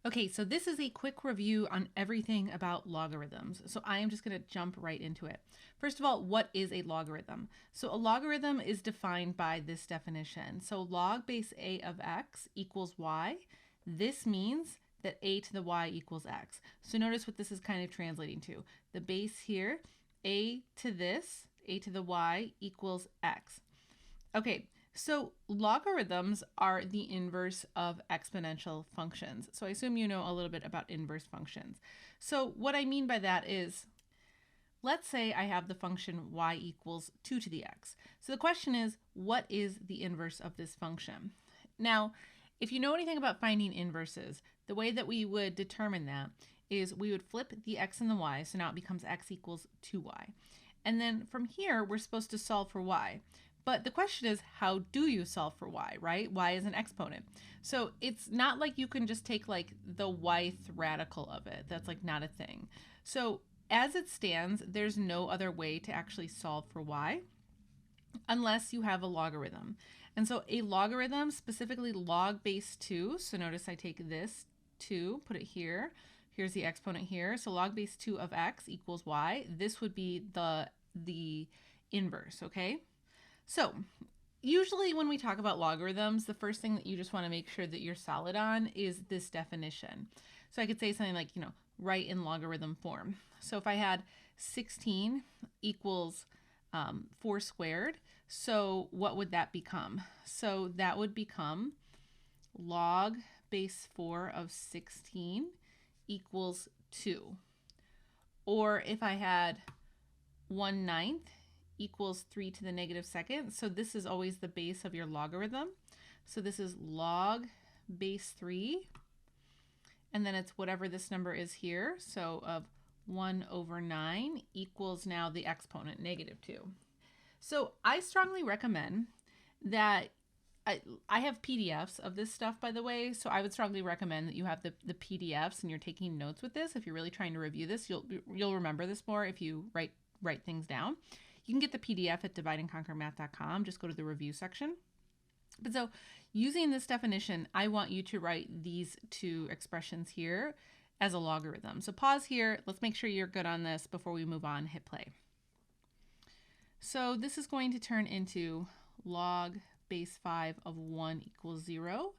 Okay, so this is a quick review on everything about logarithms. So I am just going to jump right into it. First of all, what is a logarithm? So a logarithm is defined by this definition. So log base a of x equals y. This means that a to the y equals x. So notice what this is kind of translating to. The base here, a to this, a to the y equals x. Okay, so logarithms are the inverse of exponential functions. So I assume you know a little bit about inverse functions. So what I mean by that is, let's say I have the function y equals 2 to the x. So the question is, what is the inverse of this function? Now, if you know anything about finding inverses, the way that we would determine that is we would flip the x and the y, so now it becomes x equals 2y. And then from here, we're supposed to solve for y. But the question is, how do you solve for y, right? Y is an exponent. So it's not like you can just take like the y-th radical of it. That's like not a thing. So as it stands, there's no other way to actually solve for y unless you have a logarithm. And so a logarithm, specifically log base 2, so notice I take this 2, put it here. Here's the exponent here. So log base 2 of x equals y. This would be the inverse, okay? So usually when we talk about logarithms, the first thing that you just want to make sure that you're solid on is this definition. So I could say something like, write in logarithm form. So if I had 16 equals 4 squared, so what would that become? So that would become log base 4 of 16 equals 2. Or if I had 1/9 equals 3 to the negative second. So this is always the base of your logarithm. So this is log base 3. And then it's whatever this number is here. So of 1/9 equals now the exponent, -2. So I strongly recommend that I have PDFs of this stuff, by the way. So I would strongly recommend that you have the PDFs and you're taking notes with this. If you're really trying to review this, you'll remember this more if you write things down. You can get the PDF at divideandconquermath.com. Just go to the review section. But so using this definition, I want you to write these two expressions here as a logarithm. So pause here. Let's make sure you're good on this before we move on. Hit play. So this is going to turn into log base 5 of 1 equals 0.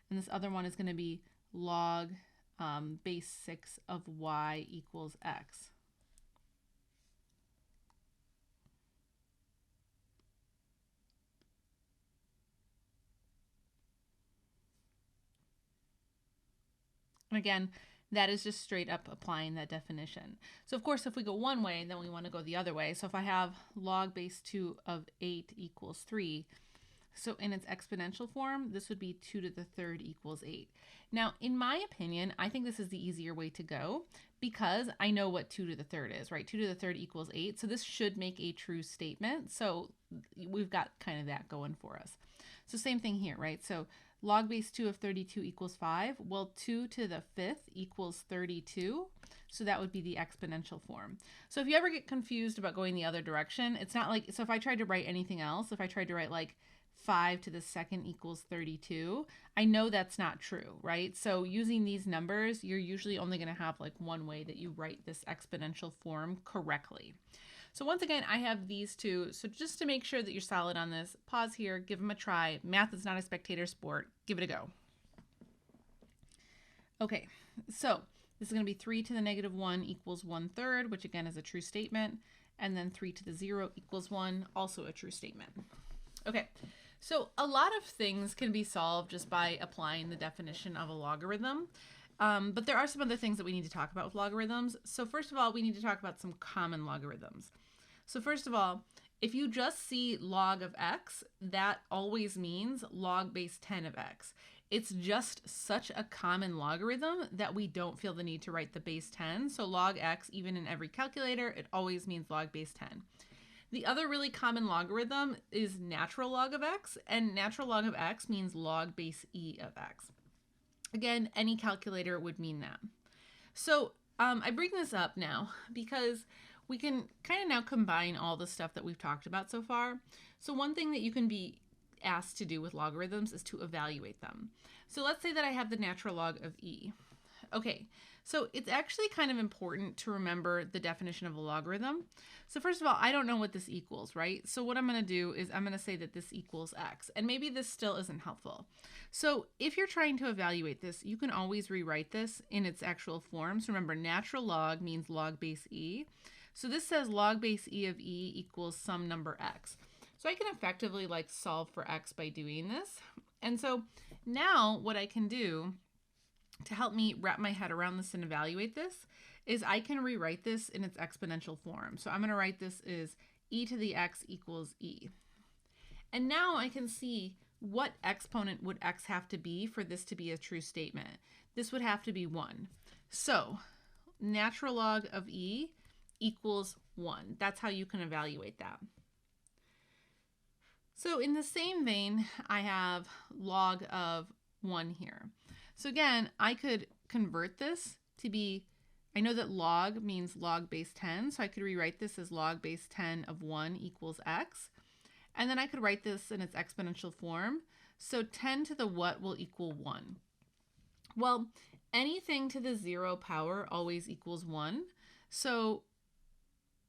And this other one is going to be log base 6 of y equals x. And again, that is just straight up applying that definition. So of course, if we go one way, then we want to go the other way. So if I have log base 2 of 8 equals 3, so in its exponential form, this would be 2 to the third equals 8. Now, in my opinion, I think this is the easier way to go because I know what 2 to the third is, right? 2 to the third equals 8. So this should make a true statement. So we've got kind of that going for us. So same thing here, right? So log base 2 of 32 equals 5. Well, 2 to the 5th equals 32. So that would be the exponential form. So if you ever get confused about going the other direction, it's not like, so if I tried to write anything else, if I tried to write like 5 to the second equals 32, I know that's not true, right? So using these numbers, you're usually only going to have like one way that you write this exponential form correctly. So once again, I have these two. So just to make sure that you're solid on this, pause here, give them a try. Math is not a spectator sport. Give it a go. Okay, so this is going to be 3 to the negative 1 equals 1/3, which again is a true statement. And then 3 to the 0 equals 1, also a true statement. Okay, so a lot of things can be solved just by applying the definition of a logarithm. But there are some other things that we need to talk about with logarithms. So first of all, we need to talk about some common logarithms. So first of all, if you just see log of x, that always means log base 10 of x. It's just such a common logarithm that we don't feel the need to write the base 10. So log x, even in every calculator, it always means log base 10. The other really common logarithm is natural log of x, and natural log of x means log base e of x. Again, any calculator would mean that. So I bring this up now because we can kind of now combine all the stuff that we've talked about so far. So one thing that you can be asked to do with logarithms is to evaluate them. So let's say that I have the natural log of e. Okay, so it's actually kind of important to remember the definition of a logarithm. So first of all, I don't know what this equals, right? So what I'm going to do is I'm going to say that this equals x, and maybe this still isn't helpful. So if you're trying to evaluate this, you can always rewrite this in its actual forms. Remember, natural log means log base e. So this says log base e of e equals some number x. So I can effectively like solve for x by doing this. And so now what I can do to help me wrap my head around this and evaluate this is I can rewrite this in its exponential form. So I'm going to write this as e to the x equals e. And now I can see what exponent would x have to be for this to be a true statement. This would have to be 1. So natural log of e equals 1. That's how you can evaluate that. So in the same vein, I have log of 1 here. So again, I could convert this to be, I know that log means log base 10, so I could rewrite this as log base 10 of 1 equals x. And then I could write this in its exponential form. So 10 to the what will equal 1? Well, anything to the 0 power always equals 1. So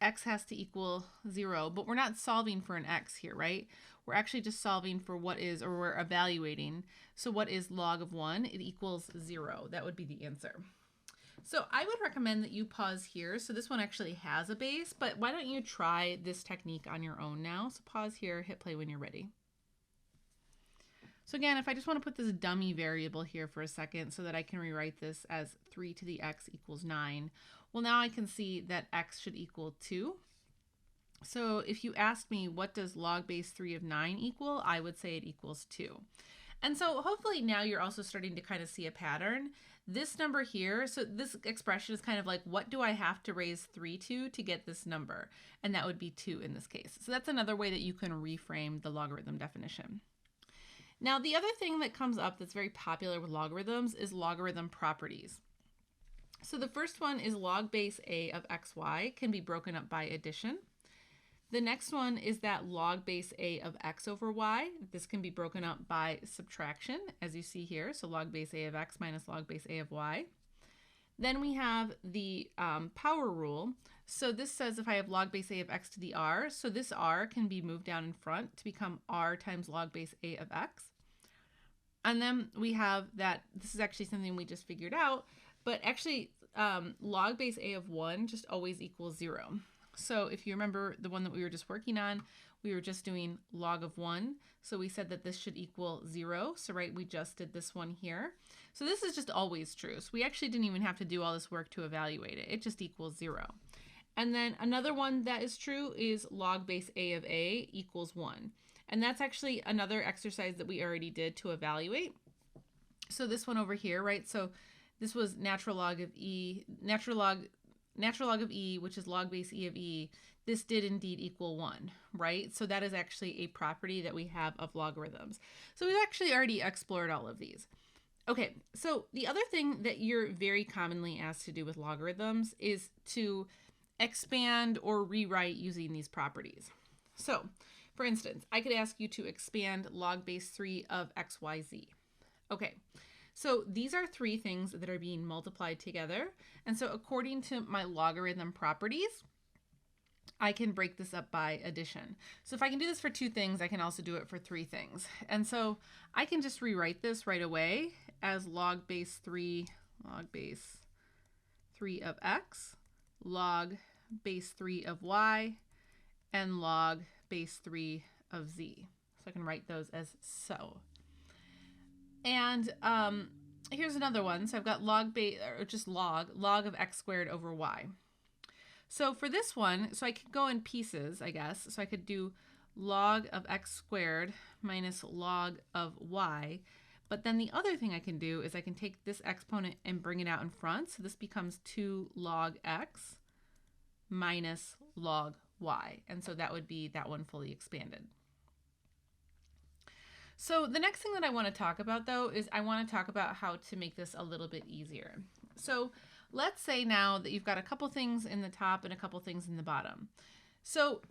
x has to equal 0, but we're not solving for an x here, right? We're actually just solving for what is, or we're evaluating. So what is log of 1? It equals 0. That would be the answer. So I would recommend that you pause here. So this one actually has a base, but why don't you try this technique on your own now? So pause here, hit play when you're ready. So again, if I just want to put this dummy variable here for a second so that I can rewrite this as 3 to the x equals 9, well, now I can see that x should equal 2. So if you asked me what does log base 3 of 9 equal, I would say it equals 2. And so hopefully now you're also starting to kind of see a pattern. This number here, so this expression is kind of like, what do I have to raise 3 to get this number? And that would be 2 in this case. So that's another way that you can reframe the logarithm definition. Now, the other thing that comes up that's very popular with logarithms is logarithm properties. So the first one is log base a of xy can be broken up by addition. The next one is that log base a of x over y. This can be broken up by subtraction, as you see here. So log base a of x minus log base a of y. Then we have the power rule. So this says if I have log base a of x to the r, so this r can be moved down in front to become r times log base a of x. And then we have that, this is actually something we just figured out, but actually log base a of 1 just always equals 0. So if you remember the one that we were just working on, we were just doing log of 1. So we said that this should equal 0. So right, we just did this one here. So this is just always true. So we actually didn't even have to do all this work to evaluate it. It just equals 0. And then another one that is true is log base a of a equals 1. And that's actually another exercise that we already did to evaluate. So this one over here, right? So this was natural log of e, natural log of e, which is log base e of e. This did indeed equal 1, right? So that is actually a property that we have of logarithms. So we've actually already explored all of these. Okay, so the other thing that you're very commonly asked to do with logarithms is to expand or rewrite using these properties. So for instance, I could ask you to expand log base 3 of xyz. Okay, so these are 3 things that are being multiplied together. And so according to my logarithm properties, I can break this up by addition. So if I can do this for 2 things, I can also do it for 3 things. And so I can just rewrite this right away as log base 3 of x, log base 3 of y, and log base 3 of z. So I can write those as so. And here's another one. So I've got log base, or just log of x squared over y. So for this one, so I could go in pieces, I guess. So I could do log of x squared minus log of y. But then the other thing I can do is I can take this exponent and bring it out in front. So this becomes 2 log x minus log y. And so that would be that one fully expanded. So the next thing that I want to talk about, though, is I want to talk about how to make this a little bit easier. So let's say now that you've got a couple things in the top and a couple things in the bottom. So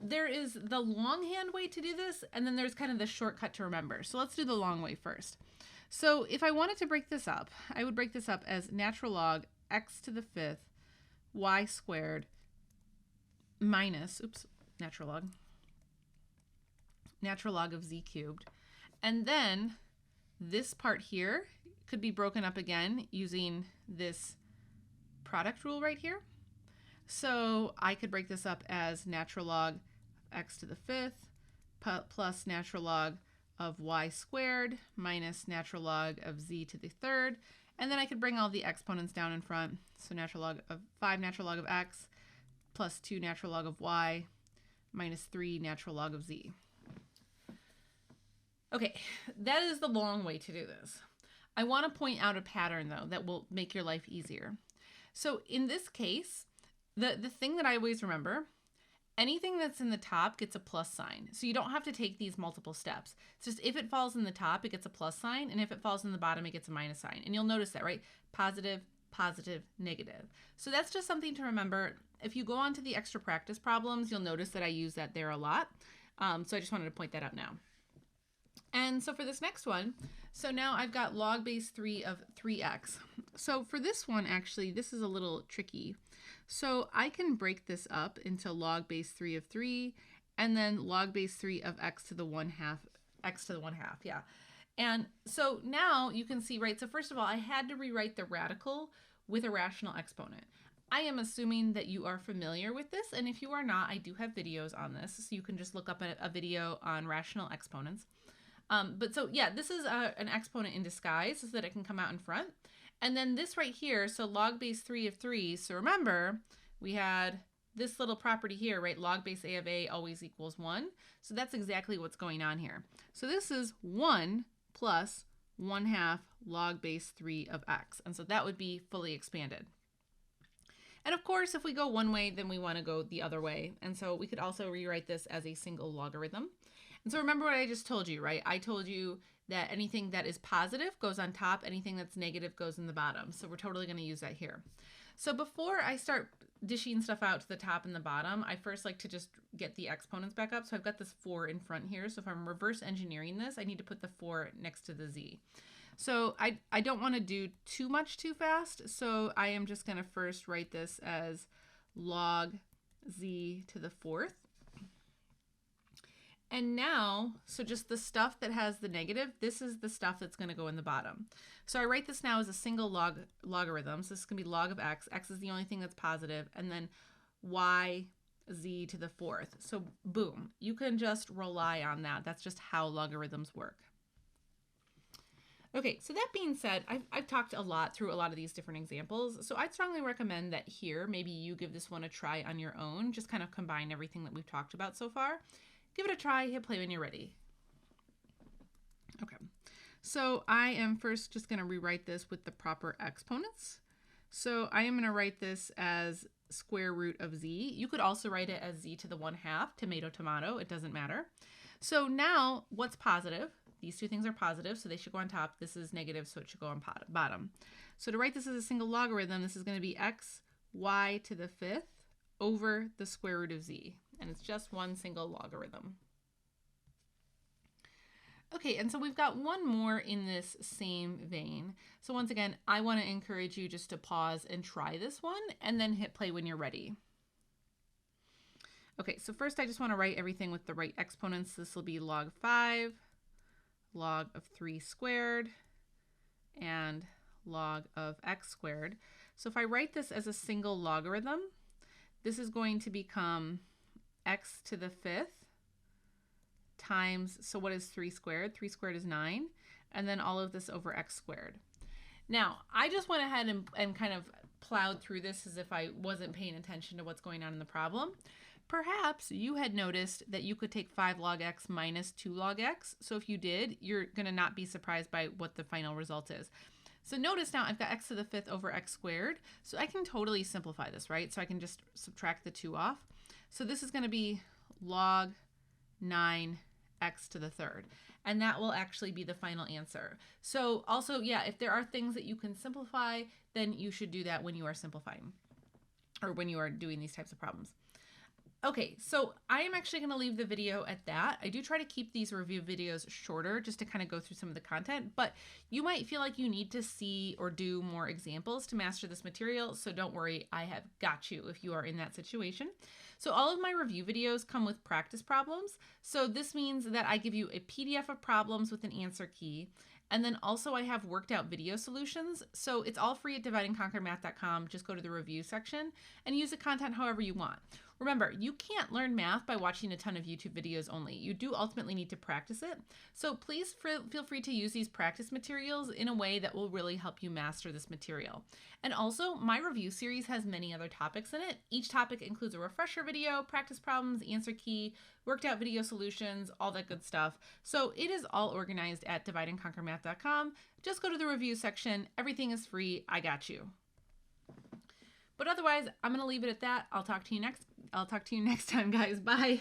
there is the longhand way to do this, and then there's kind of the shortcut to remember. So let's do the long way first. So if I wanted to break this up, I would break this up as natural log x to the 5th y squared minus, natural log of z cubed. And then this part here could be broken up again using this product rule right here. So I could break this up as natural log x to the 5th plus natural log of y squared minus natural log of z to the 3rd. And then I could bring all the exponents down in front. So natural log of 5 natural log of x plus 2 natural log of y minus 3 natural log of z. Okay, that is the long way to do this. I want to point out a pattern, though, that will make your life easier. So in this case, the thing that I always remember, anything that's in the top gets a plus sign. So you don't have to take these multiple steps. It's just if it falls in the top, it gets a plus sign. And if it falls in the bottom, it gets a minus sign. And you'll notice that, right? Positive, positive, negative. So that's just something to remember. If you go on to the extra practice problems, you'll notice that I use that there a lot. So I just wanted to point that out now. And so for this next one, so now I've got log base 3 of 3x. So for this one, actually, this is a little tricky. So I can break this up into log base 3 of 3, and then log base 3 of x to the 1/2, yeah. And so now you can see, right, so first of all, I had to rewrite the radical with a rational exponent. I am assuming that you are familiar with this, and if you are not, I do have videos on this, so you can just look up a video on rational exponents. But so yeah, this is an exponent in disguise so that it can come out in front. And then this right here, so log base 3 of 3. So remember, we had this little property here, right? Log base a of a always equals 1. So that's exactly what's going on here. So this is 1 plus 1/2 log base 3 of x. And so that would be fully expanded. And of course, if we go one way, then we want to go the other way. And so we could also rewrite this as a single logarithm. And so remember what I just told you, right? I told you that anything that is positive goes on top, anything that's negative goes in the bottom. So we're totally going to use that here. So before I start dishing stuff out to the top and the bottom, I first like to just get the exponents back up. So I've got this 4 in front here. So if I'm reverse engineering this, I need to put the 4 next to the z. So I don't want to do too much too fast. So I am just going to first write this as log z to the 4th. And now, so just the stuff that has the negative, this is the stuff that's going to go in the bottom. So I write this now as a single logarithm. So this is going to be log of x. X is the only thing that's positive. And then y z to the 4th. So boom, you can just rely on that. That's just how logarithms work. Okay, so that being said, I've talked a lot through a lot of these different examples. So I'd strongly recommend that here, maybe you give this one a try on your own. Just kind of combine everything that we've talked about so far. Give it a try, hit play when you're ready. Okay, so I am first just going to rewrite this with the proper exponents. So I am going to write this as square root of z. You could also write it as z to the 1/2, tomato, tomato, it doesn't matter. So now what's positive? These two things are positive, so they should go on top. This is negative, so it should go on bottom. So to write this as a single logarithm, this is going to be x y to the 5th over the square root of z. And it's just one single logarithm. Okay, and so we've got one more in this same vein. So once again, I want to encourage you just to pause and try this one and then hit play when you're ready. Okay, so first I just want to write everything with the right exponents. This will be log 5, log of 3 squared, and log of x squared. So if I write this as a single logarithm, this is going to become x to the 5th times, so what is 3 squared? 3 squared is 9, and then all of this over x squared. Now, I just went ahead and kind of plowed through this as if I wasn't paying attention to what's going on in the problem. Perhaps you had noticed that you could take 5 log x minus 2 log x. So if you did, you're going to not be surprised by what the final result is. So notice now I've got x to the 5th over x squared. So I can totally simplify this, right? So I can just subtract the 2 off. So this is going to be log 9 x to the 3rd. And that will actually be the final answer. So also, yeah, if there are things that you can simplify, then you should do that when you are simplifying or when you are doing these types of problems. Okay, so I am actually going to leave the video at that. I do try to keep these review videos shorter just to kind of go through some of the content, but you might feel like you need to see or do more examples to master this material, so don't worry, I have got you if you are in that situation. So all of my review videos come with practice problems. So this means that I give you a PDF of problems with an answer key. And then also I have worked out video solutions. So it's all free at divideandconquermath.com. Just go to the review section and use the content however you want. Remember, you can't learn math by watching a ton of YouTube videos only. You do ultimately need to practice it. So please feel free to use these practice materials in a way that will really help you master this material. And also, my review series has many other topics in it. Each topic includes a refresher video, practice problems, answer key, worked out video solutions, all that good stuff. So it is all organized at divideandconquermath.com. Just go to the review section. Everything is free. I got you. But otherwise, I'm going to leave it at that. I'll talk to you next time, guys. Bye.